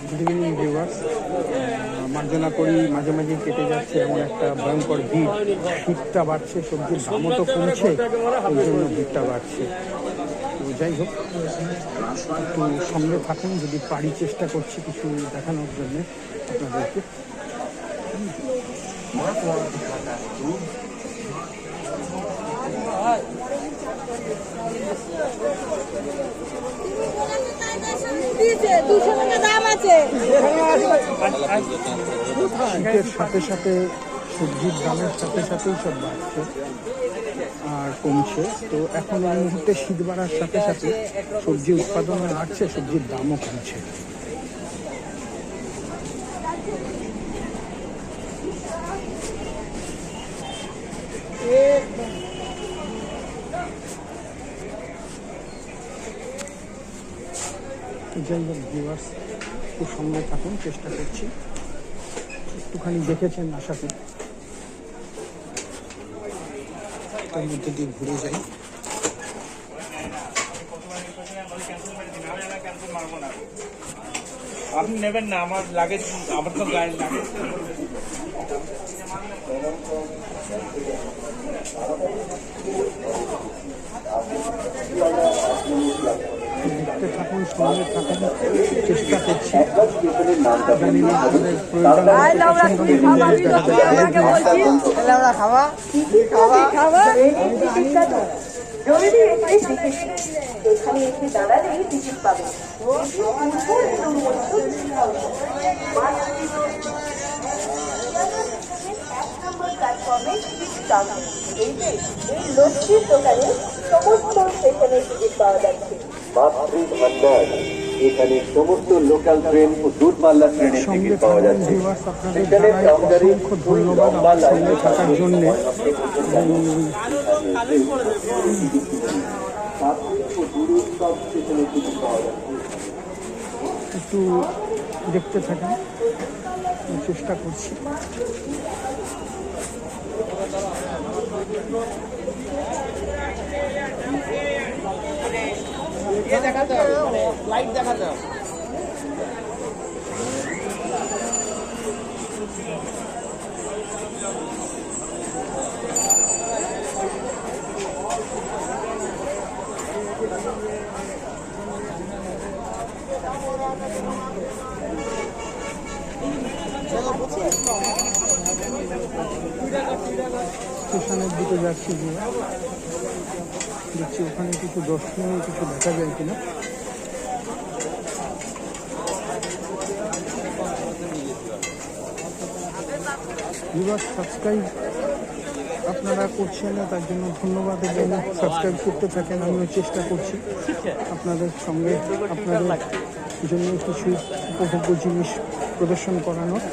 Good evening viewers. মার্জনা করি মাঝে মাঝে কেটে যাচ্ছে এমন একটা ভয়ঙ্কর ভিড়টা বাড়ছে, সবজির দামও তো কমছে, ওই জন্য ভিড়টা বাড়ছে। তো যাই হোক, একটু সঙ্গে থাকুন, যদি পারি চেষ্টা করছি কিছু দেখানোর জন্যে আপনাদেরকে। শীতের সাথে সাথে সবজির দামের সাথে সাথেই সব বাড়ছে আর কমছে। তো এখন এই মুহূর্তে শীত বাড়ার সাথে সাথে সবজি উৎপাদনও বাড়ছে, সবজির দামও কমছে। যাই হোক ভিউয়ার্স, একটু সঙ্গে থাকুন, চেষ্টা করছি। একটুখানি দেখেছেন আশা করি, তার মধ্যে দিয়ে ঘুরে যাই। আপনি নেবেন না, আমার লাগেজ, আমার তো গাড়ি লাগেজ। দেখতে থাকুন, সঙ্গে থাকুন, চেষ্টা করছি। জানি না আপনাদের এখানে এসে দাঁড়ালেই টিকিট পাবেন। এই লক্ষ্মীর দোকানে সমস্ত স্টেশনের টিকিট পাওয়া যাচ্ছে। মাতৃ ভান্ডার, এখানে সমস্ত লোকাল ট্রেন ও দূরপাল্লা ট্রেনের টিকিট পাওয়া যাচ্ছে। আপনাদের অসংখ্য ধন্যবাদ আমার সঙ্গে থাকার জন্য। একটু দেখতে থাকেন, চেষ্টা করছি। দেখাতে হবে, লাইট দেখাতে হবে। স্টেশনের দিকে যাচ্ছি, দেখছি ওখানে কিছু দর্শনীয় কিছু দেখা যায় কিনা। সাবস্ক্রাইব আপনারা করছেন না, তার জন্য ধন্যবাদ। এবং সাবস্ক্রাইব করতে থাকেন, আমিও চেষ্টা করছি আপনাদের সঙ্গে আপনাদের জন্য কিছু উপভোগ্য জিনিস প্রদর্শন করানোর।